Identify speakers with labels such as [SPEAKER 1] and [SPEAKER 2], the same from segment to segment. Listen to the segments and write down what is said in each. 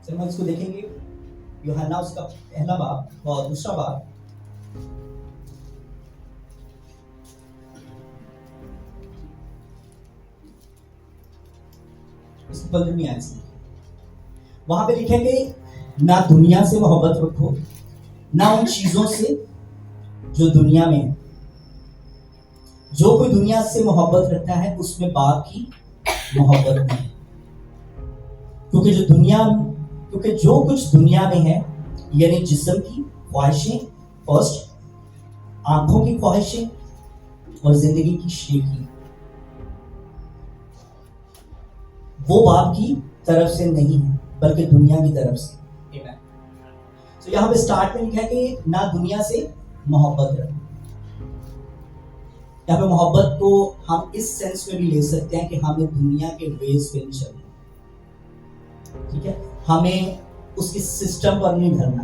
[SPEAKER 1] चलो हम इसको देखेंगे। यूहन्ना उसका पहला बाब और दूसरा बाब। इसकी 15वीं आयत से वहां पे लिखे कि ना दुनिया से मोहब्बत रखो, ना उन चीजों से जो दुनिया में है। जो कोई दुनिया से मोहब्बत रखता है उसमें बाप की मोहब्बत नहीं है। क्योंकि जो कुछ दुनिया में है, यानी जिस्म की ख्वाहिशें, फर्स्ट आंखों की ख्वाहिशें और जिंदगी की शेखी, वो बाप की तरफ से नहीं है बल्कि दुनिया की तरफ से। तो यहां पे स्टार्ट में लिखा है कि ना दुनिया से मोहब्बत रखो। यहाँ पे मोहब्बत को हम इस सेंस में भी ले सकते हैं कि हमें दुनिया के वेज पे नहीं चलना, ठीक है, हमें उसके सिस्टम पर नहीं ढलना,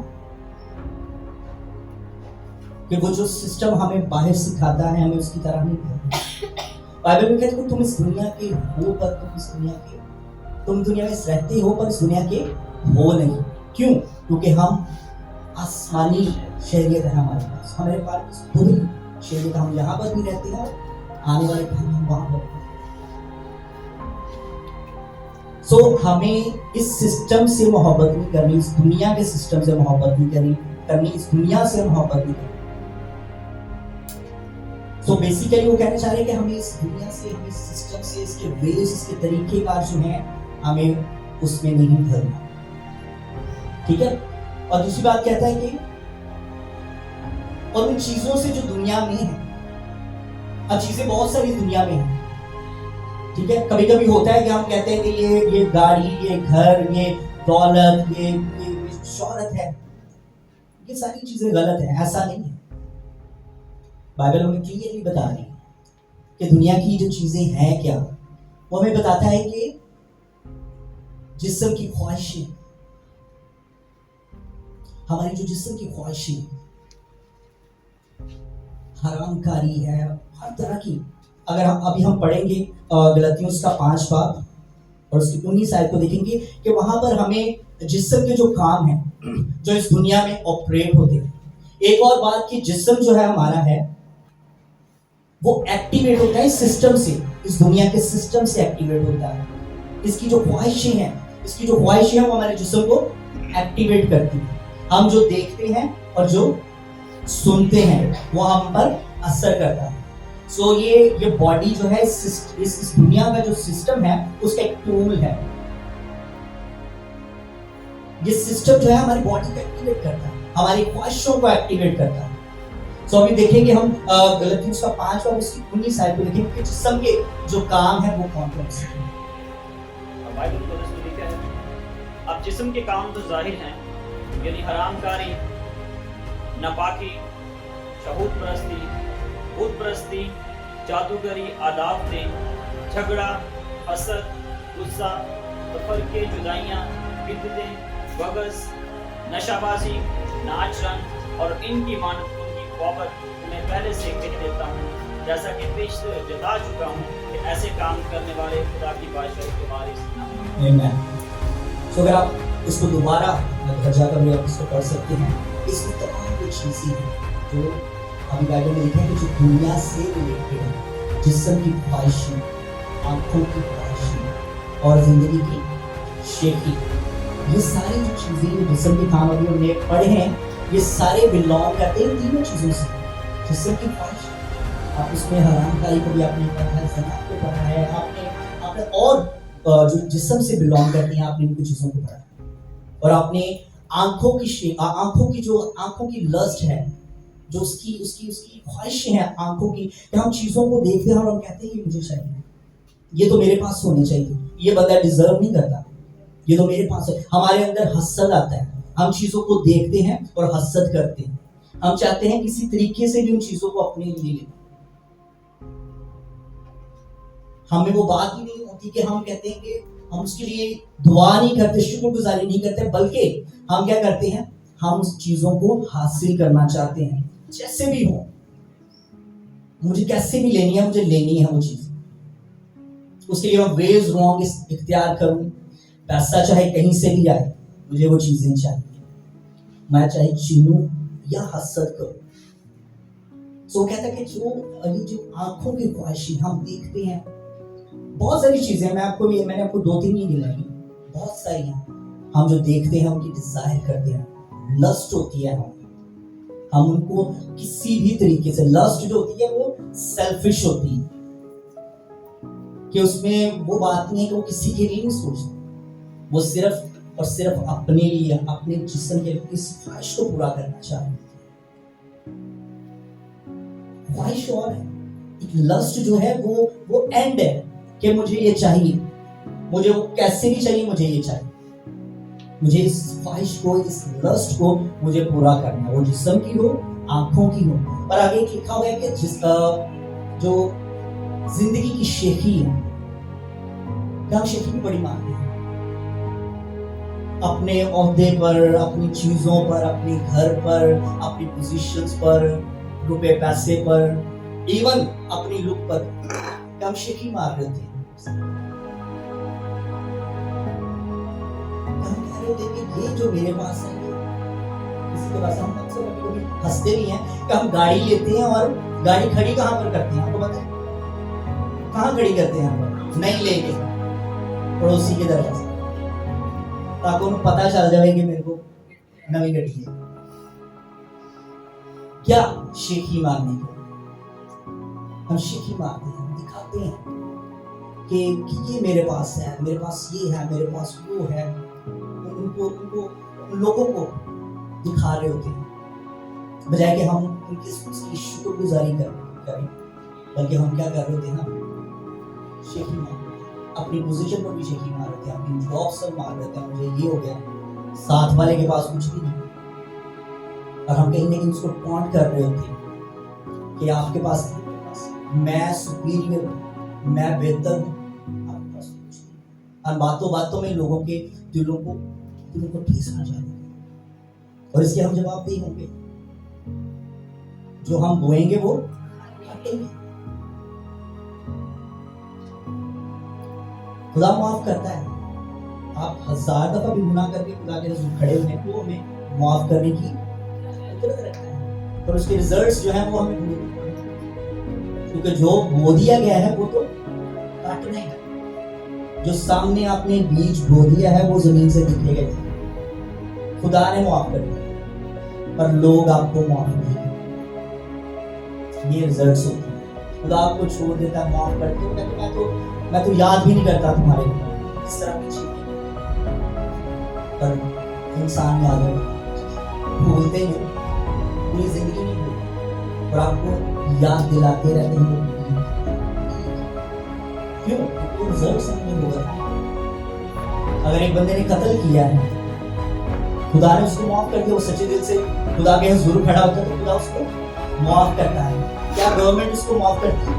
[SPEAKER 1] कि वो जो सिस्टम हमें बाहर सिखाता है हमें उसकी तरह नहीं ढलना। बाइबल में कहते हैं तुम इस दुनिया के हो पर तुम दुनिया में रहते हो पर इस दुनिया के हो नहीं। क्यों? क्योंकि हम आसमानी शहरियत है हमारे पास पूरी शहरियत, हम यहाँ पर भी रहते हैं, आने वाले टाइम हम वहां पर। सो हमें इस सिस्टम से मोहब्बत नहीं करनी, इस दुनिया के सिस्टम से मोहब्बत नहीं करनी, इस दुनिया से मोहब्बत नहीं करनी। सो बेसिकली वो कहना चाह रहे हैं कि हमें इस दुनिया से, हमें इस सिस्टम से, इसके वेज, इसके तरीके कार जो है हमें उसमें नहीं ढलना, ठीक है। और दूसरी बात कहता है कि और उन चीजों से जो दुनिया में है। अब चीजें बहुत सारी दुनिया में है, ठीक है। कभी कभी होता है कि हम कहते हैं कि ये गाड़ी, ये घर, ये दौलत, ये शोहरत है, ये सारी चीजें गलत है, ऐसा नहीं है। बाइबल हमें क्लियरली बता रही है कि दुनिया की जो चीजें हैं क्या, वो हमें बताता है कि जिस्म की ख्वाहिशें, हमारी जो जिस्म की ख्वाहिशें, हरामकारी है हर तरह की। अगर हम पढ़ेंगे गलतियों उसका 5 बाब और उसकी 19 आयत को देखेंगे कि वहां पर हमें जिस्म के जो काम है जो इस दुनिया में ऑपरेट होते हैं। एक और बात कि जिस्म जो है हमारा है वो एक्टिवेट होता है सिस्टम से, इस दुनिया के सिस्टम से एक्टिवेट होता है। इसकी जो ख्वाहिशें हैं वो हमारे जिस्म को एक्टिवेट करती है। हम जो देखते हैं और जो सुनते हैं वो हम पर असर करता है। सो ये बॉडी जो है इस दुनिया का जो सिस्टम है उसका एक टूल है। ये सिस्टम जो है हमारी बॉडी को एक्टिवेट करता है, हमारी ख्वाहिशों को एक्टिवेट करता है। सो अभी देखेंगे हम गलतियों का 5 और उसकी 19 आयत को देखेंगे कि जिस्म के जो काम है वो कौन कौन से हैं।
[SPEAKER 2] बाइबल में लिखा है, अब जिस्म के काम तो जाहिर हैं, यानी हरामकारी, नापाकी, शहूद परस्ती, भूत परस्ती, जादूगरी, अदावतें, झगड़ा, हसद, गुस्सा, तफरके, जुदाइयाँ, बिदअतें, बगस, नशाबाजी, नाच रंग और इनकी मानत बाबत मैं पहले से कह देता हूँ, जैसा कि पेशतर जता चुका हूँ कि ऐसे काम करने वाले खुदा की बादशाही के वारिस नहीं हैं।
[SPEAKER 1] तो अगर आप इसको दोबारा जाकर भी आप इसको पढ़ सकते हैं, इसमें तमाम जो चीजें हैं जो अभी बाइबल में लिखा है कि जो दुनिया से रिलेटेड है, जिस्म की ख्वाहिशें, आंखों की ख्वाहिशें और जिंदगी की शेखी, ये सारी जो चीजें जिस्म के काम अभी हमने पढ़े हैं, ये सारे बिलोंग करते हैं तीनों चीजों से। जिस्म की ख्वाहिश, आप उसमें हरामकारी को भी आपने पढ़ा है, ज़ना को पढ़ा है, आपने और जो जिस्म से बिलोंग करती हैं आपने उनको चीजों को पढ़ा है। और आपने आंखों की लस्ट है, जो उसकी ख्वाहिशें हैं आंखों की, कि हम चीजों को देखते हैं और हम कहते हैं ये मुझे चाहिए, ये तो मेरे पास होने चाहिए, ये बंदा डिजर्व नहीं करता, ये तो मेरे पास है। हमारे अंदर हसद आता है, हम चीजों को देखते हैं और हसद करते हैं, हम चाहते हैं किसी तरीके से भी उन चीजों को अपने लिए लें। हमें वो बात ही नहीं होती कि हम कहते हैं कि हम उसके लिए दुआ नहीं करते, शुक्रगुजारी नहीं करते, बल्कि हम क्या करते हैं, हम उस चीजों को हासिल करना चाहते हैं, जैसे भी हो, मुझे कैसे भी लेनी है, मुझे लेनी है वो चीज। उसके लिए मैं वेज रॉन्ग इख्तियार करूं, पैसा चाहे कहीं से भी आए, मुझे वो चीजें चाहिए, मैं चाहे चीनूं या हसद करूं। सो कहता है कि जो आंखों की ख्वाहिशें हम देखते हैं, बहुत सारी चीजें मैंने आपको 2-3 ही गिनाई, बहुत सारी हैं। हम जो देखते हैं उनकी डिजायर करते हैं, लस्ट होती है, हम उनको किसी भी तरीके से, लस्ट जो होती है वो सेल्फिश होती है, कि उसमें वो बात नहीं है कि वो किसी के लिए नहीं सोचती, वो सिर्फ और सिर्फ अपने लिए, अपने जिस्म के लिए इस ख्वाहिश को पूरा करना चाहती है। ख्वाहिश और है, एक लस्ट जो है वो एंड है कि मुझे ये चाहिए, मुझे वो कैसे भी चाहिए, मुझे ये चाहिए, मुझे इस ख्वाहिश को, इस लस्ट को मुझे पूरा करना है, वो जिस्म की हो, आंखों की हो। और आगे लिखा हुआ है कि जो जिंदगी की शेखी है, क्या हम शेखी भी बड़ी मानते हैं, अपने ओहदे पर, अपनी चीजों पर, अपने घर पर, अपनी पोजीशंस पर, रुपए पैसे पर, इवन अपनी लुक पर, क्या हम शेखी मार रहे थे। ये जो मेरे पास है, किसी के पास, हम अक्सर कभी हंसते भी हैं कि हम गाड़ी लेते हैं और गाड़ी खड़ी कहाँ पर करते हैं, आपको पता है कहाँ खड़ी करते हैं हम? नहीं लेके पड़ोसी के दरवाजे, ताकि उन्हें पता चल जाए कि मेरे को नवी गाड़ी है। क्या शेखी मारने को हम शेखी मारते हैं, दिखाते हैं कि ये मेरे पास है, मेरे पास ये है, मेरे पास वो है, उनको उन लोगों को दिखा रहे होते हैं, बजाय कि हम उनकी उसकी शुक्रगुजारी करें, बल्कि हम क्या कर रहे होते हैं, शेखी मार रहे हैं, अपनी पोजीशन पर भी शेखी मार रहे थे, अपनी जॉब सब मार रहे थे, मुझे ये हो गया, साथ वाले के पास कुछ भी नहीं, और हम कहीं ना कहीं उसको पॉइंट कर रहे होते हैं कि आपके पास मैं सुपीरियर, मैं बेहतर हूँ, आपके पास कुछ नहीं। और बातों में लोगों के दिलों को ठेस ना जाए, और इसके हम जवाबदेही होंगे, जो हम बोएंगे वो काटेंगे। खुदा माफ करता है, आप 1000 दफा भी गुनाह करके खुदा के हुजूर खड़े हुए तो हमें माफ करने की फितरत रखता है, पर उसके रिजल्ट्स जो हैं वो हमें ढूंढने, क्योंकि जो बो दिया गया है वो तो काटना है, जो सामने आपने बीज बो दिया है वो जमीन से दिखेगा, खुदा ने माफ कर दिया, पर लोग आपको माफ नहीं करते, ये रिजल्ट्स होते हैं। खुदा आपको छोड़ देता है, माफ करते हो, मैं तो याद भी नहीं करता तुम्हारे इस तरह की चीजें, पर इंसान याद है, भूलते हैं, पूरी जिंदगी नहीं भूलते, और आपको याद दिलाते रहते हैं, क्यों? रिजल्ट सामने होगा। अगर एक बंदे ने कत्ल किया है, खुदा ने उसको माफ कर दिया, वो सच्चे दिल से खुदा के हुजूर खड़ा होता है तो खुदा उसको माफ करता है। क्या गवर्नमेंट उसको माफ करती है?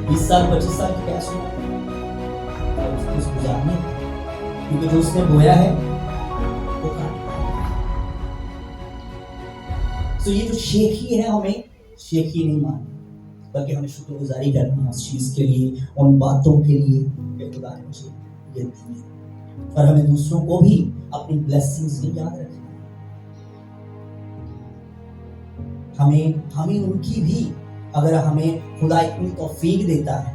[SPEAKER 1] 20 साल 25 साल की कैद सुना उसको जानने, क्योंकि जो उसने बोया है वो तो ये जो शेखी है, हमें शेखी नहीं माननी, बल्कि हमें शुक्रगुजारी करनी है उस चीज के लिए, उन बातों के लिए कि खुदा ने मुझे ये दी है, और हमें दूसरों को भी अपनी ब्लेसिंग्स भी याद रखना है। हमें उनकी भी, अगर हमें खुदा इतनी तौफीक देता है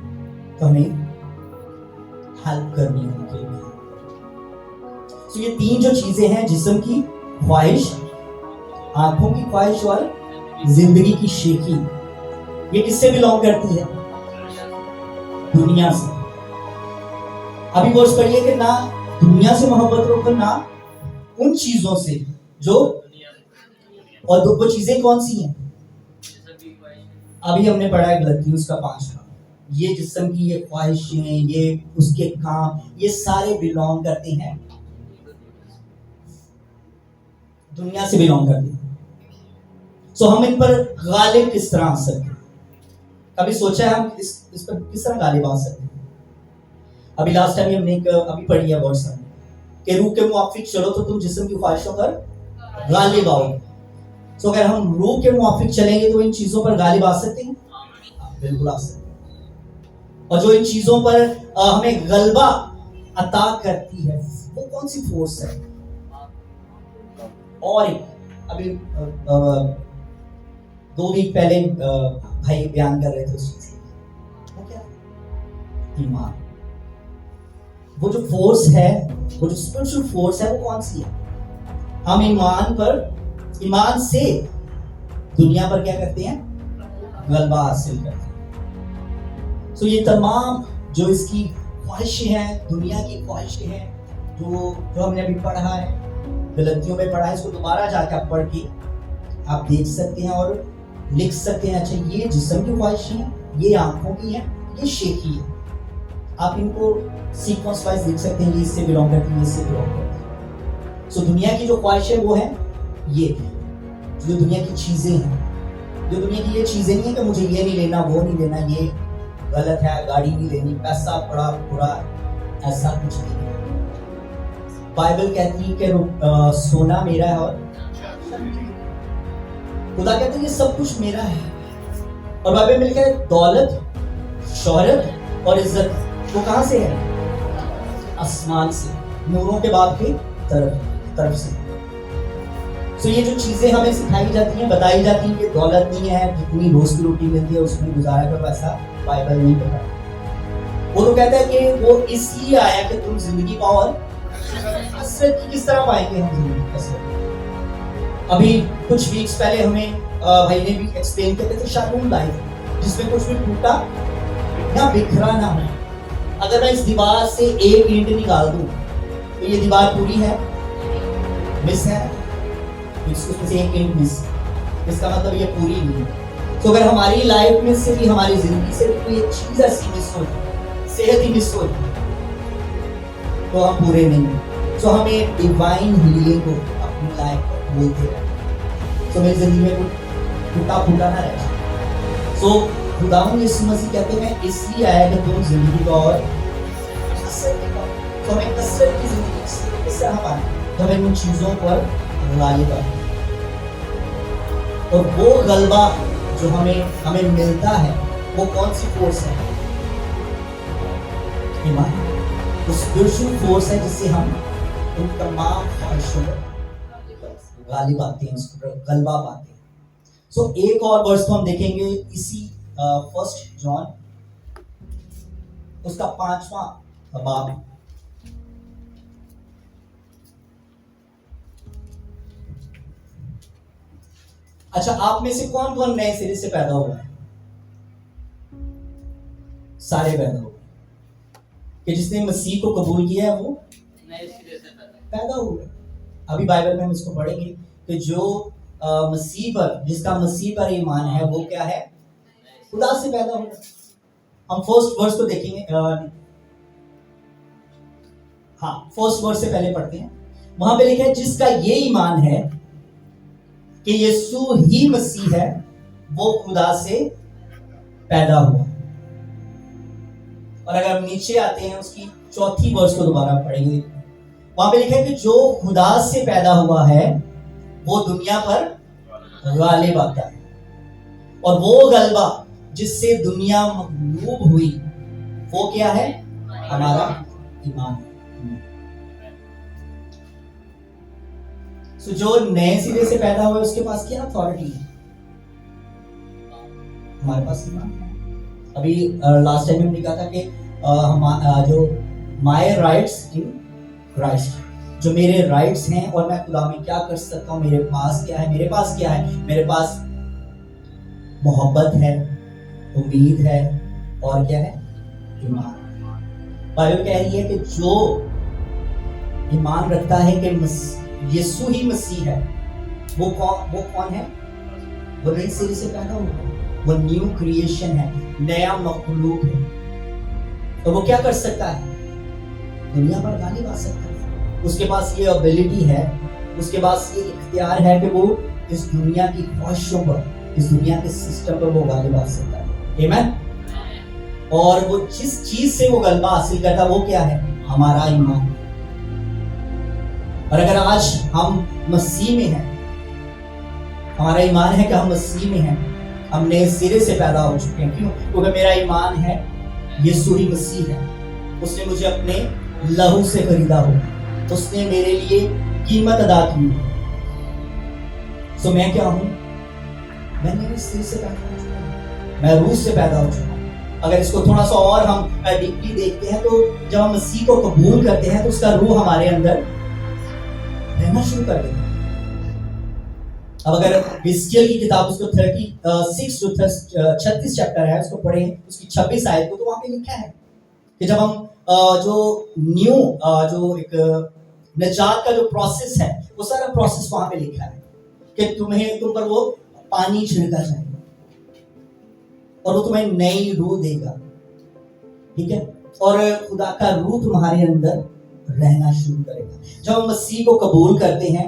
[SPEAKER 1] तो हमें हेल्प करनी है उनके लिए। तो ये 3 जो चीजें हैं, जिस्म की ख्वाहिश, आंखों की ख्वाहिश और जिंदगी की शेखी, ये किससे बिलोंग करती है? दुनिया से। अभी वर्ष पढ़िए कि ना दुनिया से मोहब्बत रखो, ना उन चीजों से जो, और वो चीजें कौन सी हैं? अभी हमने पढ़ा है गलतियों उसका 5वां, ये जिस्म की ये ख्वाहिशें, ये उसके काम, ये सारे बिलोंग करते हैं, दुनिया से बिलोंग करते हैं। सो हम इन पर गालिब किस तरह आ सकते हैं? कभी सोचा है हम इस पर किस तरह गालिब आ सकते हैं? अभी लास्ट टाइम हमने अभी पढ़ी है वर्ड्स में कि रूह के मुआफिक चलो तो तुम जिस्म की ख्वाहिशों पर गालिब आओगे। तो अगर हम रूह के मुआफिक चलेंगे तो इन चीजों पर गालिब आ सकते हैं, बिल्कुल आ सकते हैं। और जो इन चीजों पर हमें गलबा अता करती है, वो कौन सी फोर्स है? और अभी 2 वीक पहले भाई बयान कर रहे थे उस चीज को, वो क्या? ईमान। वो जो फोर्स है, वो जो स्पिरिचुअल फोर्स है, वो कौन सी है? हम ईमान से दुनिया पर क्या करते हैं? गलबा हासिल करते हैं। सो ये तमाम जो इसकी ख्वाहिशें हैं, दुनिया की ख्वाहिशें हैं, जो हमने अभी पढ़ा है, गलतियों में पढ़ा है, इसको दोबारा जाके आप पढ़ के आप देख सकते हैं और लिख सकते हैं। अच्छा, ये जिस्म की ख्वाहिशें हैं, ये आंखों की हैं, ये शेखी है। आप इनको सीक्वेंस वाइज लिख सकते हैं, ये इससे बिलोंग करती है, इससे बिलोंग करती है। सो दुनिया की जो ख्वाहिशें वो है ये, जो दुनिया की चीजें हैं, जो दुनिया की ये चीजें नहीं है कि मुझे ये नहीं लेना, वो नहीं लेना, ये गलत है, गाड़ी नहीं लेनी, पैसा बड़ा बुरा, ऐसा कुछ नहीं है। बाइबल कहती है कि सोना मेरा है और खुदा कहते हैं ये सब कुछ मेरा है। और बाइबल में लिखा है दौलत, शोहरत और इज्जत वो कहां से है? आसमान से, नूरों के बाप की तरफ से। तो ये जो चीजें हमें सिखाई जाती हैं, बताई जाती हैं कि दौलत नहीं है, जितनी रोज की रोटी मिलती है उसमें गुजारा करो, ऐसा बाइबल नहीं बताया। वो तो कहता है कि वो इसलिए आया कि तुम जिंदगी पाओ, और कसरत की किस तरह पाएंगे हम जिंदगी? कसरत अभी कुछ वीक्स पहले हमें भाई ने भी एक्सप्लेन किया था शालूम लाइफ, जिसमें कुछ भी टूटा ना, बिखरा ना हो। अगर मैं इस दीवार से एक ईंट निकाल दूं तो ये दीवार पूरी है, मिस है, उसमें से एक ईंट मिस, इसका मतलब ये पूरी नहीं है। तो अगर हमारी लाइफ में से भी, हमारी जिंदगी से भी कोई एक चीज ऐसी मिस हो, सेहत ही मिस हो, तो हम पूरे नहीं हैं। तो हमें डिवाइन हीलिंग को अपनी लाइफ में बोलते हैं। तो मेरी जिंदगी में टूटा फूटा ना रहे। सो खुदावंद यीशु मसीह कहते हैं इसलिए आया कि तुम जिंदगी को और तो हमें कसरत की जिंदगी किस तरह पाए? तो हमें उन चीजों पर गालिब है, और वो गलबा जो हमें मिलता है वो कौन सी फोर्स है? ईमान। वो स्पिरिचुअल फोर्स है जिससे हम उन तमाम ख्वाहिशों पर गालिब आते हैं, उसको गलबा पाते हैं। सो एक और वर्स को हम देखेंगे इसी 1 जॉन उसका 5वां बाब। अच्छा, आप में से कौन कौन नए सिरे से पैदा हुआ है? सारे पैदा हुए कि जिसने मसीह को कबूल किया है वो नए सिरे से पैदा हुए। अभी बाइबल में हम इसको पढ़ेंगे कि जो मसीह पर, जिसका मसीह पर ईमान है वो क्या है? खुदा से पैदा हुआ। हम फर्स्ट वर्स को देखेंगे। हाँ, फर्स्ट वर्स से पहले पढ़ते हैं। वहां पे लिखा है जिसका ये ईमान है कि यीशु ही मसीह है, वो खुदा से पैदा हुआ। और अगर हम नीचे आते हैं उसकी 4थी वर्स को दोबारा पढ़ेंगे, वहां पे लिखा है कि जो खुदा से पैदा हुआ है वो दुनिया पर गालिब आता है, और वो गलबा जिससे दुनिया मगलूब हुई वो क्या है? हमारा ईमान। तो जो नए सिरे से पैदा हुए उसके पास क्या अथॉरिटी है? हमारे पास ईमान है। अभी लास्ट टाइम हमने कहा था कि जो माय राइट्स इन क्राइस्ट, जो मेरे राइट्स हैं और मैं खुदा में क्या कर सकता हूँ, मेरे पास क्या है? मेरे पास क्या है? मेरे पास मोहब्बत है, उम्मीद है, और क्या है? ईमान। बाइबल कह रही है कि जो ईमान रखता है कि यीशु ही मसीह है, वो कौन है? वो नए सिरे से पैदा हुआ, वो न्यू क्रिएशन है, नया मखलूक है। तो वो क्या कर सकता है? दुनिया पर गालिब आ सकता है। उसके पास ये एबिलिटी है, उसके पास ये इख्तियार है कि वो इस दुनिया की ख्वाहिशों पर, इस दुनिया के सिस्टम पर वो गालिब आ सकता है। आमीन। और वो जिस चीज से वो गलबा हासिल करता वो क्या है? हमारा ईमान। और अगर आज हम मसीह में हैं, हमारा ईमान है कि हम मसीह में हैं, हम नए सिरे से पैदा हो चुके हैं। क्यों? क्योंकि मेरा ईमान है यीशु ही मसीह है, उसने मुझे अपने लहू से खरीदा हो, उसने मेरे लिए कीमत अदा की। सो मैं क्या हूं? मैं मेरे सिर से पैदा हो चुका हूं, मैं रूह से पैदा हो चुका हूं। अगर इसको थोड़ा सा और हम डीपली देखते हैं तो जब हम मसीह को कबूल करते हैं तो उसका रूह हमारे अंदर रहना शुरू कर देता है। अब अगर हिजकिय्याह की किताब उसको 36 जो 36 चैप्टर है उसको पढ़ें, उसकी 26 आयत को, तो वहां पे लिखा है कि जब हम जो न्यू जो एक निजात का जो प्रोसेस है वो सारा प्रोसेस वहां पे लिखा है कि तुम पर वो पानी छिड़का जाएगा और वो तुम्हें नई रूह देगा, ठीक है, और खुदा का रूह तुम्हारे अंदर रहना शुरू करेगा। जब हम मसीह को कबूल करते हैं,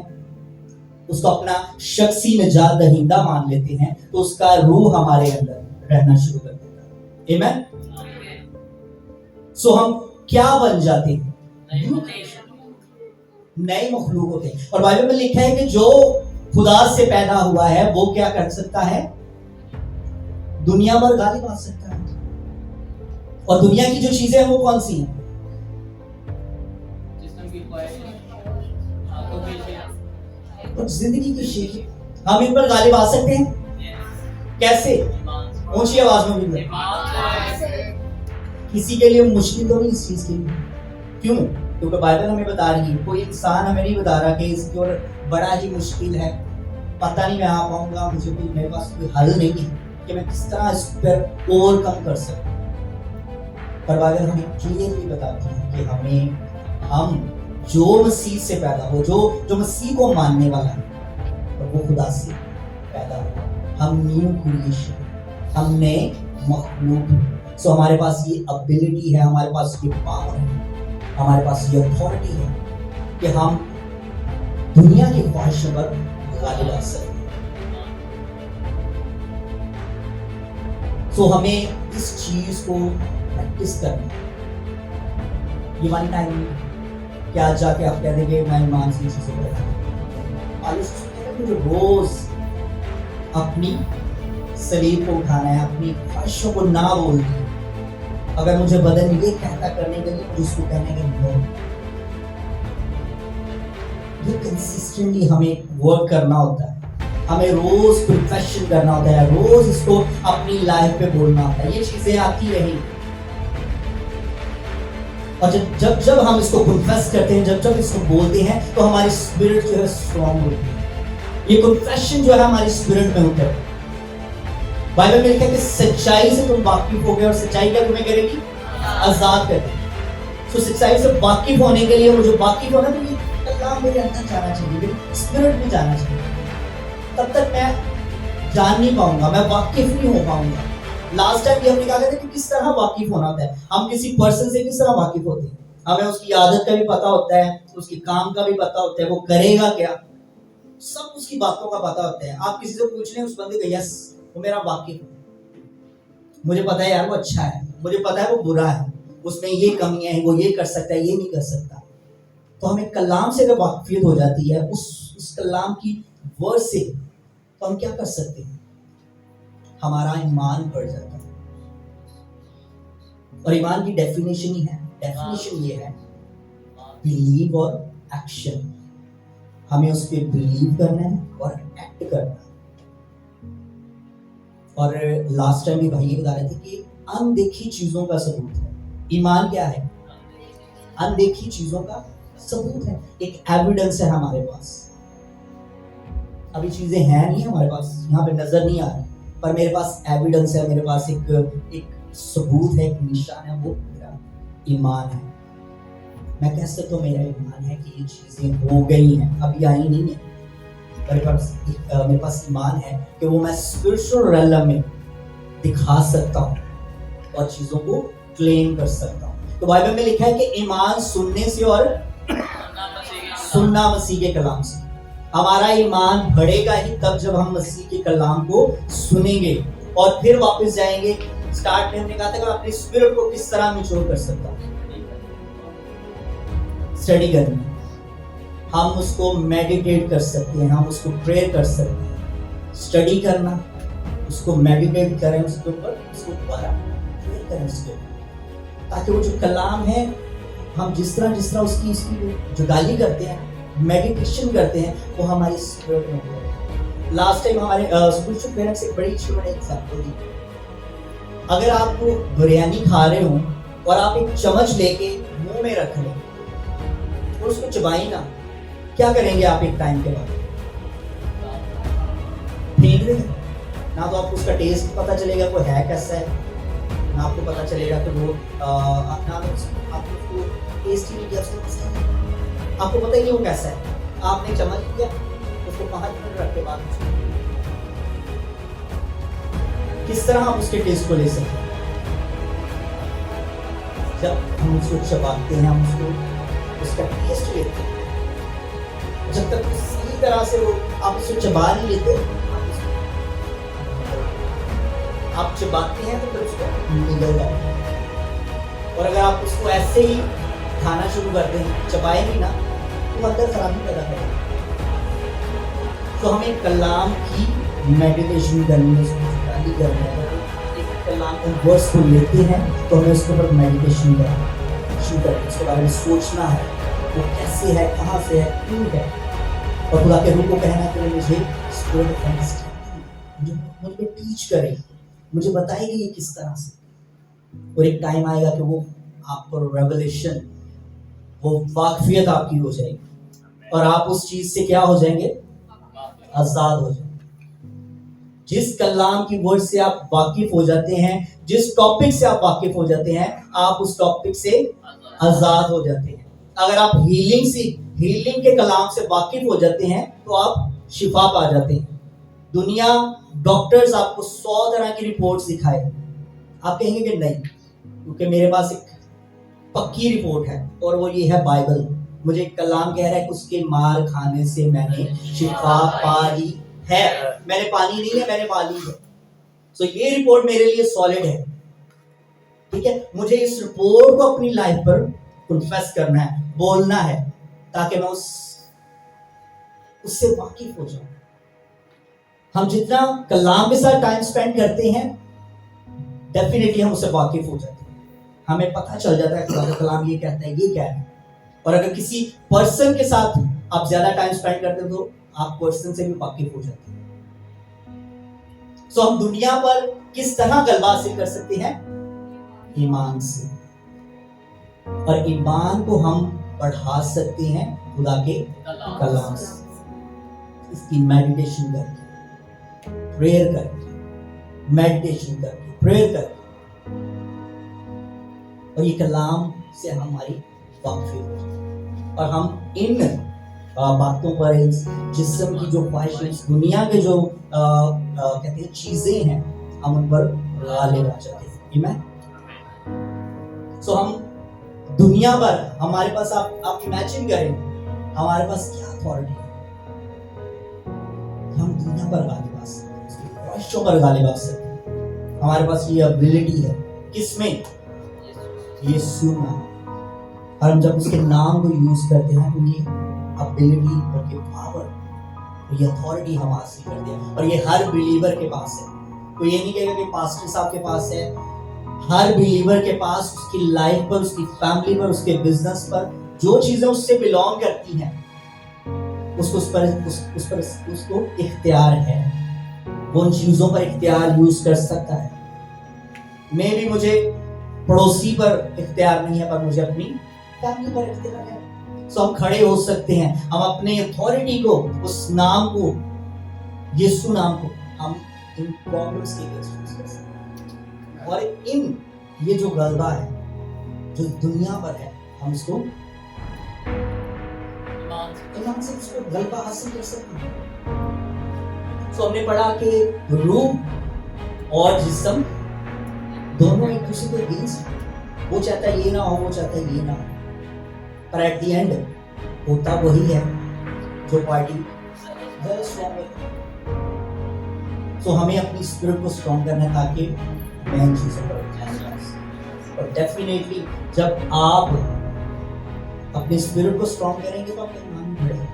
[SPEAKER 1] उसको अपना शख्सी निजात दहिंदा मान लेते हैं, तो उसका रूह हमारे अंदर रहना शुरू कर देता है। आमीन। सो हम क्या बन जाते हैं? नए मखलूक होते हैं। और बाइबल में लिखा है कि जो खुदा से पैदा हुआ है वो क्या कर सकता है? दुनिया पर गालिब आ सकता है। और दुनिया की जो चीजें हैं वो कौन सी हैं? और जिंदगी की शेख, हम इन पर गालिब आ सकते हैं कैसे? ऊंची आवाज में बोलिए। किसी के लिए मुश्किल तो नहीं इस चीज के लिए। क्यों? क्योंकि बाइबल हमें बता रही है, कोई इंसान हमें नहीं बता रहा कि इसकी और बड़ा ही मुश्किल है, पता नहीं मैं आ पाऊंगा, मुझे कोई, मेरे पास कोई हल नहीं है कि मैं किस तरह इस पर ओवरकम कर सकूं। पर बाइबल हमें क्लियरली बताती है कि हम जो मसीह से पैदा हो, जो मसीह को मानने वाला है, तो वो खुदा से पैदा हो। हम न्यू क्रिएशन, हम नए मखलूक। सो हमारे पास ये एबिलिटी है, हमारे पास ये पावर है, हमारे पास ये अथॉरिटी है कि हम दुनिया की ख्वाहिशों पर गालिब आ सकते हैं। सो हमें इस चीज को प्रैक्टिस करना है। ये वन टाइम कि आज जाके आप कह देंगे मैं ईमान से चीजें मुझे रोज अपनी सलीब को उठाना है, अपनी ख्वाहिशों को ना बोलनी है। अगर मुझे बदन ये कहता करने के लिए, मुझे उसको कहने के नो। ये कंसिस्टेंटली हमें वर्क करना होता है, हमें रोज प्रोफेशन करना होता है, रोज इसको अपनी लाइफ पे बोलना होता है। ये चीजें आती रहेंगी और जब हम इसको कन्फेस करते हैं, जब इसको बोलते हैं, तो हमारी स्पिरिट जो है स्ट्रांग होती है। ये कन्फेशन जो है हमारी स्पिरिट में होता है। बाइबल में लिखा है कि सच्चाई से तुम वाकिफ हो गए और सच्चाई क्या तुम्हें करेगी? आजाद करेगी। तो सच्चाई से वाकिफ होने के लिए, मुझे वाकिफ होना, तो ये कलाम मेरे अंदर जाना चाहिए, मेरी स्पिरिट में जाना चाहिए। तब तक मैं जान नहीं पाऊंगा, मैं वाकिफ नहीं हो पाऊंगा। लास्ट टाइम भी हमने कहा था कि किस तरह वाकिफ होना होता है। हम किसी पर्सन से किस तरह वाकिफ होते हैं? हमें उसकी आदत का भी पता होता है, उसकी काम का भी पता होता है, वो करेगा क्या, सब उसकी बातों का पता होता है। आप किसी से पूछ लें, उस बंदे को यस वो मेरा वाकिफ है, मुझे पता है यार वो अच्छा है, मुझे पता है वो बुरा है, उसमें ये कमियां हैं, वो ये कर सकता है, ये नहीं कर सकता। तो हमें कलाम से अगर वाकिफियत हो जाती है, उस कलाम की वर्ड से, तो हम क्या कर सकते हैं? हमारा ईमान बढ़ जाता है। और ईमान की डेफिनेशन ही है, डेफिनेशन ये है बिलीव और एक्शन। हमें उस पर बिलीव करना है और एक्ट करना है। और लास्ट टाइम भी भाई ये बता रहे थे कि अनदेखी चीजों का सबूत है। ईमान क्या है? अनदेखी चीजों का सबूत है, एक एविडेंस है हमारे पास। अभी चीजें हैं नहीं हमारे पास, यहाँ पे नजर नहीं आ रही, पर मेरे पास एविडेंस है, मेरे पास एक सबूत है, एक निशान है, वो मेरा ईमान है। मैं कह सकता हूँ मेरा ईमान है कि ये चीजें हो गई हैं, अभी आई नहीं है। मेरे पास ईमान है कि वो मैं स्पिरिचुअल रेलम में दिखा सकता हूँ और चीजों को क्लेम कर सकता हूँ। तो बाइबल में लिखा है कि ईमान सुनने से और सुनना मसीह के कलाम से। हमारा ईमान बढ़ेगा ही तब जब हम मसीह के कलाम को सुनेंगे और फिर वापस जाएंगे। स्टार्ट में हमने कहा था कि अपने स्पिरिट को किस तरह मैच्योर कर सकता हूँ, स्टडी करनी, हम उसको मेडिटेट कर सकते हैं, हम उसको प्रेयर कर सकते हैं। स्टडी करना, उसको मेडिटेट करें उसके ऊपर, उसको दोबारा प्रेयर करें उसके ऊपर, ताकि वो जो कलाम है हम जिस तरह उसकी जुदाई करते हैं, मेडिटेशन करते हैं, वो हमारी स्पिरिट में होता है। लास्ट टाइम हमारे स्पिरिचुअल पेरेंट्स एक बड़ी अच्छी मैंने एग्जाम्पल दी। अगर आप बिरयानी खा रहे हो और आप एक चम्मच लेके मुंह में रख लें और उसको चबाई ना, क्या करेंगे आप एक टाइम के बाद? फेंक देंगे। ना तो आपको उसका टेस्ट पता चलेगा वो है कैसा है, ना आपको पता चलेगा कि वो ना आपको उसको टेस्ट ही नहीं किया, उसको कैसा है आपको पता ही नहीं वो कैसा है। आपने चम्मच लिया, उसको 5 मिनट रख के बाद किस तरह आप उसके टेस्ट को ले सकते हैं? जब हम उसको चबाते हैं, हम उसको उसका टेस्ट लेते हैं। जब तक सही तरह से वो आप उसको चबा नहीं लेते, आप चबाते हैं तो फिर उसको निगल जाता है। और अगर आप उसको ऐसे ही खाना शुरू कर दें, चबाएंगे ना, तो अंदर खराबी पैदा करेगा। तो हमें कलाम की मेडिटेशन करनी है, उसको स्टडी करनी है। एक कलाम के वर्ड्स को लेते हैं तो हमें उसके ऊपर मेडिटेशन करना है, उसके बारे में सोचना है, वो कैसे है, कहाँ से है, क्यों है। और खुदा के रूह को कहना कि मुझे स्पिरिट ऑफ अंडरस्टैंडिंग मुझे टीच करे, मुझे बताएगी ये किस तरह से। और एक टाइम आएगा कि वो आपको रेवलेशन, वो वाकफियत आपकी हो जाएगी और आप उस चीज से क्या हो जाएंगे? आजाद हो जाएंगे। जिस कलाम की वर्ड से आप वाकिफ हो जाते हैं, जिस टॉपिक से आप वाकिफ हो जाते हैं, आप उस टॉपिक से आजाद हो जाते हैं। अगर आप हीलिंग के कलाम से वाकिफ हो जाते हैं तो आप शिफा पा जाते हैं। दुनिया डॉक्टर्स आपको 100 तरह की रिपोर्ट्स दिखाए, आप कहेंगे कि नहीं, क्योंकि मेरे पास एक पक्की रिपोर्ट है और वो ये है बाइबल। मुझे कलाम कह रहा है कि उसके मार खाने से मैंने शिफा पा ली है। मैंने पानी नहीं है, मैंने पा ली है। सो ये रिपोर्ट मेरे लिए सॉलिड है। ठीक है, मुझे इस रिपोर्ट को अपनी लाइफ पर कन्फेस करना है, बोलना है, ताकि मैं उससे वाकिफ हो जाऊं। हम जितना कलाम के साथ टाइम स्पेंड करते हैं, डेफिनेटली हम उससे वाकिफ हो जाते हैं। हमें पता चल जाता है कि कलाम ये कहता है, ये क्या है। और अगर किसी पर्सन के साथ आप ज्यादा टाइम स्पेंड करते हो तो आप पर्सन से भी वाकिफ हो जाते हैं। सो हम दुनिया पर किस तरह गलबा हासिल कर सकते हैं? ईमान से। और ईमान को हम बढ़ा सकते हैं खुदा के कलाम से, इसकी मेडिटेशन करके, प्रेयर करके, मेडिटेशन करके, प्रेयर करके। और ये कलाम से हमारी वाकफी हो जाए और हम इन बातों पर, जिस्म की जो ख्वाहिशें, दुनिया के जो कहते हैं चीजें हैं, हम उन पर गालिब आ जाते हैं। आमीन। सो हम दुनिया पर, हमारे पास आप इमेजिन करें हमारे पास क्या अथॉरिटी है। हम दुनिया पर गालिब आ सकते हैं, उसकी ख्वाहिशों पर गालिब आ सकते हैं। हमारे पास ये एबिलिटी है, किसमें? यीशु नाम। और हम जब उसके नाम को यूज करते हैं तो ये एबिलिटी और ये पावर, ये अथॉरिटी हम हासिल करते हैं। और ये हर बिलीवर के पास है। तो ये नहीं कहेगा कि पास्टर साहब के पास है। हर बिलीवर के पास उसकी लाइफ पर, उसकी फैमिली पर, उसके बिजनेस पर जो चीजें उससे बिलोंग करती हैं, उसको इख्तियार है। वो उन चीजों पर इख्तियार यूज कर सकता है। मैं भी, मुझे पड़ोसी पर इख्तियार नहीं है, पर मुझे अपनी फैमिली पर इख्तियार है। सो हम खड़े हो सकते हैं, हम अपने अथॉरिटी को, उस नाम को, यीशु नाम को हम इन प्रॉब्लम्स के लिए यूज कर सकते हैं। और इन ये जो गलबा है जो दुनिया पर है, हम इसको ईमान से इसको गलबा हासिल कर सकते हैं। सो हमने पढ़ा कि रूह और जिस्म दोनों एक दूसरे को अगेंस्ट है। वो चाहता है ये ना हो, वो चाहता है ये ना हो, पर एट द एंड होता वही है जो पार्टी ज्यादा स्ट्रॉन्ग है। सो हमें अपनी स्पिरिट को स्ट्रॉन्ग करना है ताकि मैं इन चीजों पर ध्यान रख सकूं। और डेफिनेटली जब आप अपनी स्पिरिट को स्ट्रॉन्ग करेंगे तो आपका ईमान बढ़ेगा,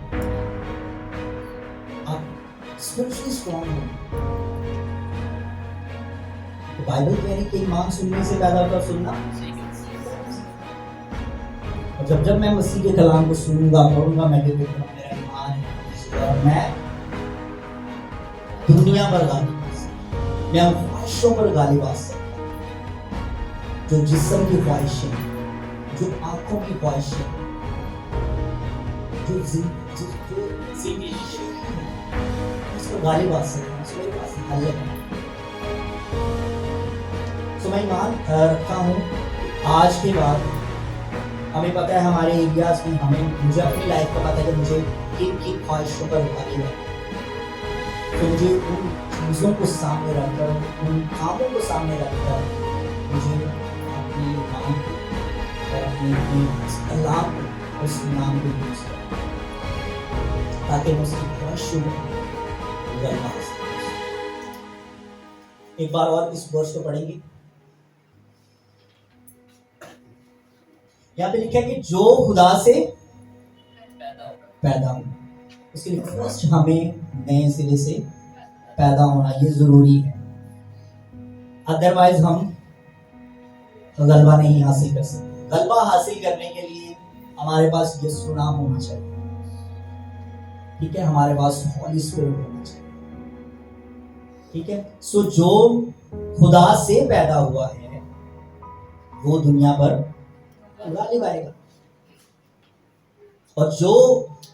[SPEAKER 1] आप स्पिरिचुअली स्ट्रॉन्ग होंगे। तो बाइबल कह रही है कि ईमान सुनने से पैदा होता है, सुनना। और जब जब मैं मसीह के कलाम को सुनूंगा, पढ़ूंगा, मेडिटेट करूंगा, मेरा ईमान है और मैं दुनिया पर गालिब आ सकता, मैं उन ख्वाहिशों पर गालिब आ सकता जो जिस्म की ख्वाहिशें, जो आंखों की ख्वाहिशें, जो उस पर गालिब आ सकता, उस मेरे पास हल है। तो मैं ईमान रखता हूँ आज के बाद हमें पता है हमारे एरियाज में मुझे अपनी लाइफ का पता है कि मुझे किन किन ख्वाहिशों पर गालिब है। तो मुझे उन चीज़ों को सामने रखकर, उन कामों को सामने रखकर मुझे अपने ईमान और अपने कलाम को, उस नाम को यूज करें ताकि मैं उसकी ख्वाहिशों को गलबा सकूं। एक बार और इस वर्ष को पढ़ेंगे। यहाँ पे लिखा है कि जो खुदा से पैदा हो, उसके लिए फर्स्ट हमें नए सिरे से पैदा होना ये जरूरी है, अदरवाइज हम गलबा नहीं हासिल कर सकते। गलबा हासिल करने के लिए हमारे पास यीशु नाम होना चाहिए, ठीक है, हमारे पास हॉली स्पिरिट होना चाहिए, ठीक है। सो जो खुदा से पैदा हुआ है वो दुनिया पर गालिब आएगा, और जो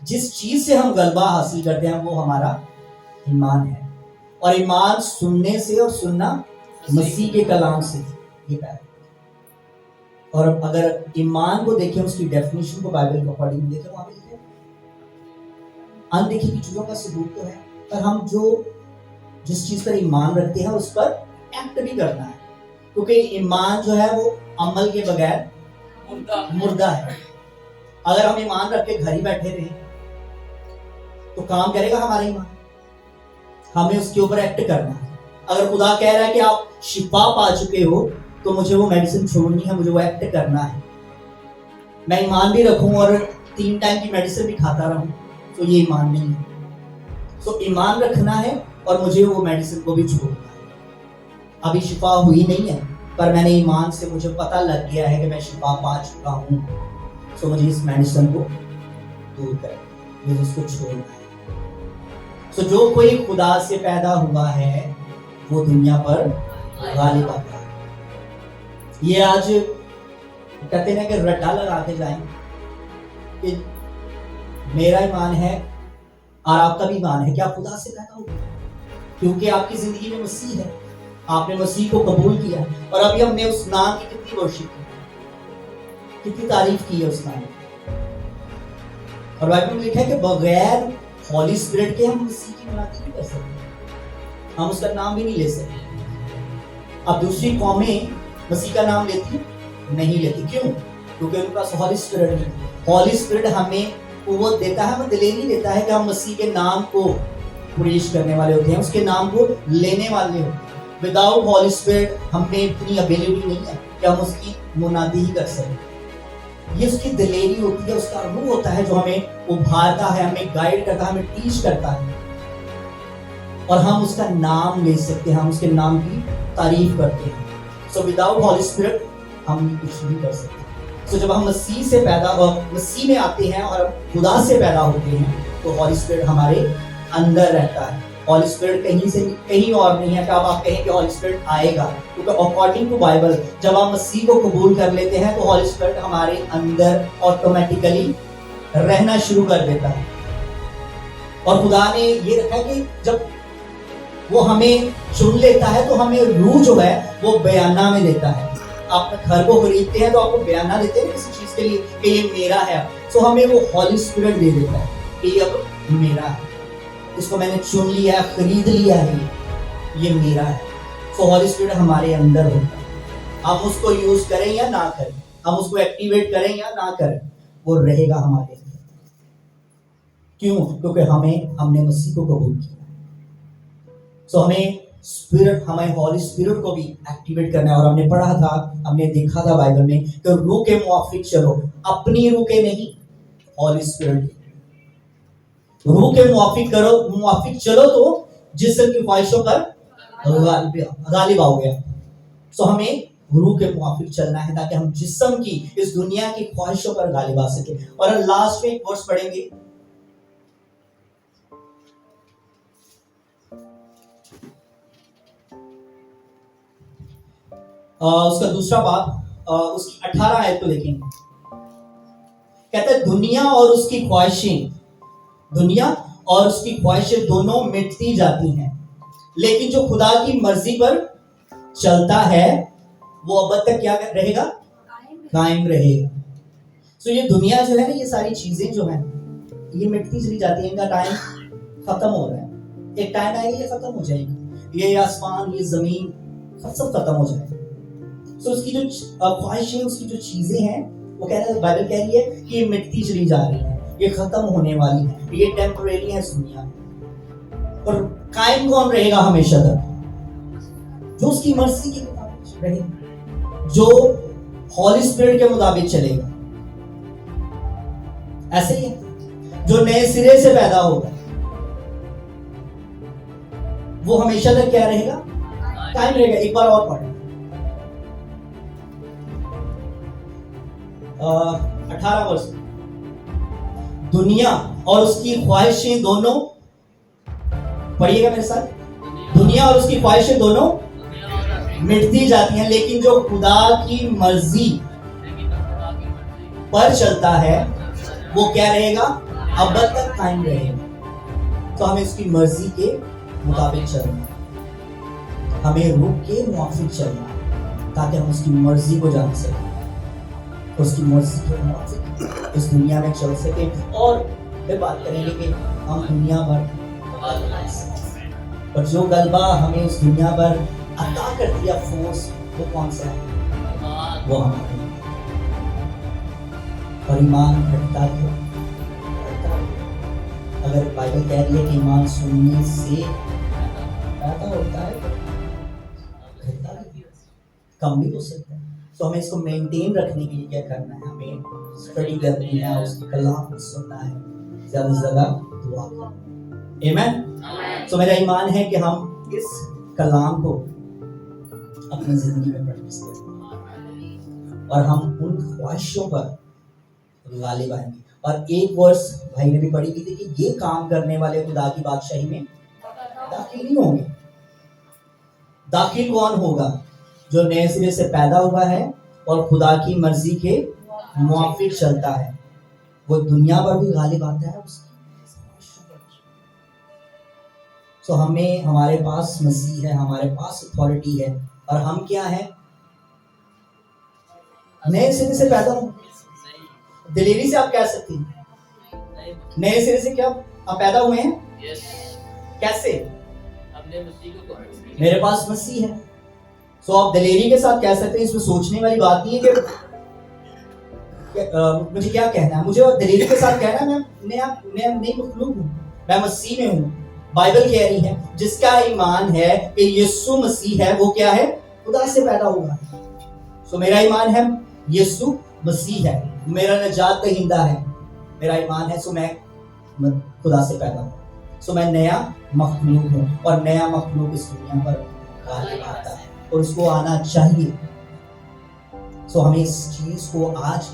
[SPEAKER 1] जिस चीज से हम गलबा हासिल करते हैं वो हमारा ईमान है, और ईमान सुनने से और सुनना मसीह के कलाम से ये पैदा। और अगर ईमान को देखें, उसकी डेफिनेशन को बाइबल के अकॉर्डिंग देखें, वहां पे लिखा है अनदेखी की चीजों का सबूत तो है, पर हम जिस चीज पर ईमान रखते हैं उस पर एक्ट भी करना है, क्योंकि ईमान जो है वो अमल के बगैर मुर्दा है। अगर हम ईमान रख के घर ही बैठे रहे तो काम करेगा हमारा ईमान? हमें उसके ऊपर एक्ट करना है। अगर खुदा कह रहा है कि आप शिफा पा चुके हो तो मुझे वो मेडिसिन छोड़नी है, मुझे वो एक्ट करना है। मैं ईमान भी रखूं और 3 टाइम की मेडिसिन भी खाता रहूं तो ये ईमान नहीं है। तो ईमान रखना है और मुझे वो मेडिसिन को भी छोड़ना है। अभी शिफा हुई नहीं है, पर मैंने ईमान से मुझे पता लग गया है कि मैं शिफा पा चुका हूँ, तो मुझे इस मेडिसिन को दूर करें, मुझे उसको छोड़ना है। तो जो कोई खुदा से पैदा हुआ है वो दुनिया पर गालिब आता है। ये आज कहते हैं कि रट्टा लगा के जाएं कि मेरा ईमान है और आपका भी ईमान है, क्या खुदा से पैदा हुआ? क्योंकि आपकी जिंदगी में मसीह है, आपने मसीह को कबूल किया, और अभी हमने उस नाम की कितनी वर्शिप की, कितनी तारीफ की है उस नाम की। और बाइबल में लिखा है कि बगैर हॉली स्पिरिट के हम मसीह की मुनादी नहीं कर सकते, हम उसका नाम भी नहीं ले सकते। अब दूसरी कौमें मसीह का नाम लेती नहीं लेती, क्यों? क्योंकि उनके पास हॉली स्पिरिट नहीं। हॉली स्पिरिट हमें वो देता है, हमें दिलेरी देता है कि हम मसीह के नाम को प्रेज़ करने वाले होते हैं, उसके नाम को लेने वाले होते हैं। विदाउट हॉली स्पिरिट हम में इतनी अवेलेबिलिटी नहीं है कि हम उसकी मुनादी ही कर सकें। ये उसकी दिलेरी होती है, उसका रूह होता है जो हमें उभारता है, हमें गाइड करता है, हमें टीच करता है, और हम उसका नाम ले सकते हैं, हम उसके नाम की तारीफ करते हैं। सो विदाउट हॉली स्पिरिट हम कुछ नहीं कर सकते। सो जब हम मसीह से मसीह में आते हैं और खुदा से पैदा होते हैं तो हॉली स्पिरिट हमारे अंदर रहता है। हॉली स्पिरिट कहीं और नहीं है कि अब आप कहें कि हॉली स्पिरिट आएगा, क्योंकि अकॉर्डिंग टू बाइबल जब आप मसीह को कबूल कर लेते हैं तो हॉली स्पिरिट हमारे अंदर ऑटोमेटिकली रहना शुरू कर देता है। और खुदा ने ये रखा है कि जब वो हमें चुन लेता है तो हमें रूह जो है वो बयाना में देता है। आप घर को खरीदते हैं तो आपको बयाना देते हैं किसी चीज के लिए कि ये मेरा है, तो हमें वो हॉली स्पिरिट दे देता है कि ये अब मेरा है, इसको मैंने चुन लिया, खरीद लिया है, ये मेरा है। तो हॉली स्पिरिट हमारे अंदर होता है, हम उसको यूज करें या ना करें, हम उसको एक्टिवेट करें या ना करें, वो रहेगा हमारे अंदर। क्यों? क्योंकि हमने मसीह को कबूल किया। सो हमें हॉली स्पिरिट को भी एक्टिवेट करना है। और हमने पढ़ा था, हमने देखा था बाइबल में कि रूह के मुआफिक चलो, अपनी रूह के नहीं, हॉली स्पिरिट रूह के मुआफिक चलो तो जिस्म की ख्वाहिशों पर गालिब आओगे। सो हमें रूह के मुआफिक चलना है, ताकि हम जिस्म की, इस दुनिया की ख्वाहिशों पर गालिब आ सके। और हम लास्ट में एक वर्स पढ़ेंगे, उसका दूसरा बाब, उसकी 18 आयत को देखेंगे। कहता है दुनिया और उसकी ख्वाहिशें, दुनिया और उसकी ख्वाहिशें दोनों मिटती जाती हैं, लेकिन जो खुदा की मर्जी पर चलता है वो अब तक क्या रहेगा? कायम रहेगा। तो ये दुनिया जो है ना, ये सारी चीजें जो हैं ये मिटती चली जाती है, इनका टाइम खत्म हो रहा है। एक टाइम आएगा ये खत्म हो जाएगी, ये आसमान, ये जमीन सब खत्म हो जाएगा। तो उसकी जो ख्वाहिशें, उसकी जो चीजें हैं, वो कह रहा है, बाइबल कह रही है कि ये मिटती चली जा रही है, ये खत्म होने वाली है, ये टेम्परेरी है इस दुनिया में। और कायम कौन रहेगा हमेशा तक? जो उसकी मर्जी के मुताबिक रहेगा, जो हॉली स्पिरिट के मुताबिक चलेगा। ऐसे ही है, जो नए सिरे से पैदा होगा वो हमेशा तक क्या रहेगा? कायम रहेगा। एक बार और पढ़ें, 18 वर्ष। दुनिया और उसकी ख्वाहिशें दोनों, पढ़िएगा मेरे साथ, दुनिया और उसकी ख्वाहिशें दोनों मिटती जाती हैं, लेकिन जो खुदा की मर्जी पर चलता है वो क्या रहेगा? अब तक कायम रहेगा। तो हमें उसकी मर्जी के मुताबिक चलना, हमें रूह के मुआफिक चलना, ताकि हम उसकी मर्जी को जान सकें, उसकी मर्जी के मुताबिक इस दुनिया में चल सके। और फिर बात करेंगे कि हम दुनिया भर, पर जो गलबा हमें इस दुनिया पर अता कर दिया फोर्स, वो कौन सा है? वो हमारे और ईमान घटता है। अगर बाइबल कह रही है कि ईमान सुनने से पैदा होता है, घटता है, कम भी हो सकता है। तो हमें इसको मेंटेन रखने के लिए क्या करना है? हमें स्टडी करनी है, उसकी कलाम को सुनना है, ज्यादा से ज्यादा दुआ करना। आमीन। तो मेरा ईमान है कि हम इस कलाम को अपनी जिंदगी में प्रैक्टिस करें और हम उन ख्वाहिशों पर गालिब आएंगे। और एक वर्ष भाई ने भी पढ़ी की थी कि ये काम करने वाले खुदा की बादशाही में दाखिल नहीं होंगे। दाखिल कौन होगा? जो नए सिरे से पैदा हुआ है और खुदा की मर्जी के मुआफिक चलता है, वो दुनिया पर भी गालिब आता है उसकी। तो हमें, हमारे पास मसीह है, हमारे पास अथॉरिटी है, और हम क्या है? नए सिरे से पैदा हो। दिलेरी से आप कह सकते हैं नए सिरे से क्या आप पैदा हुए हैं? कैसे? मेरे पास मसीह है। तो आप दिलेरी के साथ कह सकते हैं। इसमें सोचने वाली बात नहीं है कि मुझे क्या कहना है, मुझे दिलेरी के साथ कहना है मैं नई मखलूक हूँ, मैं मसीह में हूँ। बाइबल कह रही है जिसका ईमान है कि यीशु मसीह है, वो क्या है? खुदा से पैदा हुआ। सो मेरा ईमान है यीशु मसीह है, मेरा नजात दहिंदा है, मेरा ईमान है। सो मैं खुदा से पैदा हूँ, सो मैं नया मखलूक हूँ, और नया मखलूक इस दुनिया पर गालिब आता है और उसको आना चाहिए। सो हमें इस चीज को, आज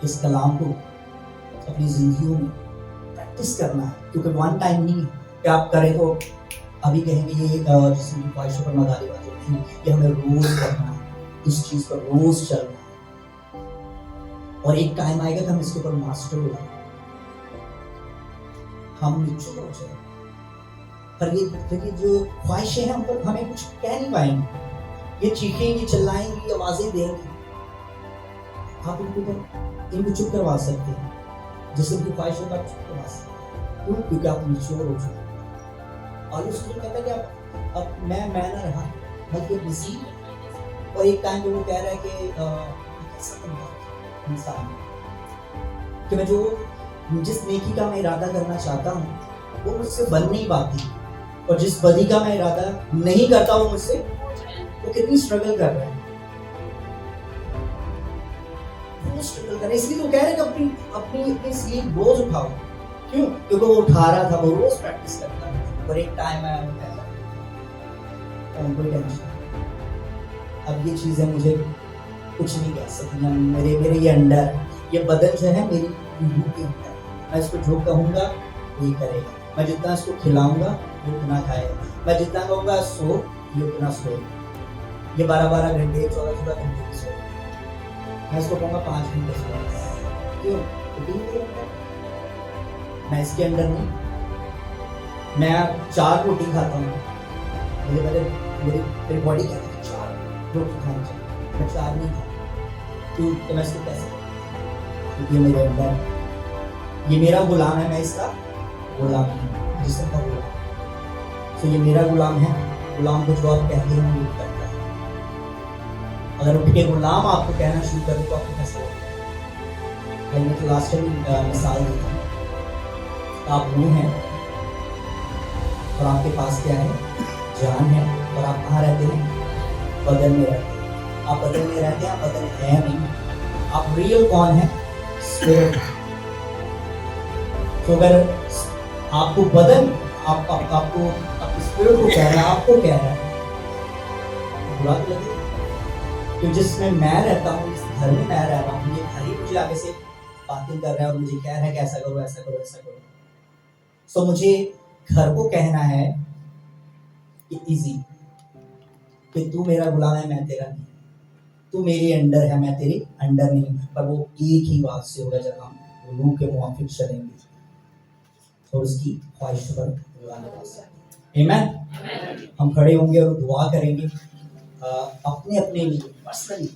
[SPEAKER 1] इस कलाम को अपनी जिंदगियों में प्रैक्टिस करना है, क्योंकि वन टाइम नहीं है कि आप करें तो अभी कहेंगे ये जिसम की ख्वाहिशों पर गालिब आ जाती है। ये हमें रोज करना है, इस चीज पर रोज चलना है, और एक टाइम आएगा कि हम इसके ऊपर मास्टर हो जाएंगे, हम निश्चित हो जाएंगे। पर ये जो ख्वाहिशें हैं, हम पर हमें कुछ कह नहीं पाएंगे। ये चीखेंगी, चिल्लाएंगी, आवाजें देंगी। आप इनको चुप करवा सकते हैं, जिसम की ख्वाहिशों का चुप करवा सकते हैं। क्यों? क्योंकि आप निश्चित हो चुके। और उसको कहता है कि अब मैं ना रहा, बल्कि मसीह। और एक टाइम जो वो कह रहा है कि इंसान कि मैं जिस नेकी का मैं इरादा करना चाहता हूँ वो मुझसे बन नहीं पाती, और जिस बदी का मैं इरादा नहीं करता वो मुझसे, वो कितनी स्ट्रगल कर रहा है, वो स्ट्रगल कर रहा है। इसलिए तो कह रहे हैं कि अपनी स्लीप रोज उठाओ। क्यों? क्योंकि वो उठा रहा था, वो रोज प्रैक्टिस करता था। और एक टाइम आया, कोई टेंशन, अब ये चीज़ें मुझे कुछ नहीं कह सकती हैं। मेरे ये अंडर, ये बदन जो है मेरी रूह के अंदर, मैं इसको जो कहूँगा वही करेगा। मैं जितना इसको खिलाऊंगा ये उतना खाएगा, मैं जितना कहूँगा सो ये उतना सोएगा। ये 12-12 घंटे 14-14 घंटे की सो, मैं इसको कहूँगा 5 घंटे सो। क्यों? क्योंकि मेरे अंदर, मैं इसके अंदर नहीं। मैं 4 रोटी खाता हूँ, मेरी बॉडी कहती है 4 रोटी खानी चाहिए, मैं 4 नहीं खाता। क्यों? तो मैं इसको कैसे, क्योंकि ये मेरे अंदर, ये मेरा गुलाम है, मैं इसका गुलाम हूँ, जिसम का गुलाम। तो ये मेरा गुलाम है, गुलाम को जो आप कहते हैं वो करता है। अगर उठ के गुलाम आपको कहना शुरू करे तो आपको कैसे होगा? मैंने तो लास्ट टाइम मिसाल दी थी, आप रूह हैं और आपके पास क्या है? जान है। और आप कहाँ रहते हैं? बदन में रहते हैं। आप बदन में रहते हैं, आप बदन है नहीं। आप रियल कौन है? स्पिरिट। तो अगर आपको बदन, आपको आपके स्पिरिट को कह रहा है, आपको कह रहा है, बुरा तो लगे। तो जिसमें मैं रहता हूँ, जिस घर में मैं रह रहा हूँ, ये घर ही मुझे आगे से बातें कर रहा है और मुझे कह रहा है कि ऐसा करो, ऐसा करो, ऐसा करो। सो मुझे घर को कहना है कि इजी, कि तू मेरा गुलाम है, मैं तेरा नहीं। तू मेरे अंडर है, मैं तेरे अंडर नहीं। पर वो एक ही बात से होगा जब हम रूह के मुआफिक चलेंगे और उसकी ख्वाहिश पर रुलाने वाले। आमीन। हम खड़े होंगे और दुआ करेंगे अपने अपने लिए पर्सनली।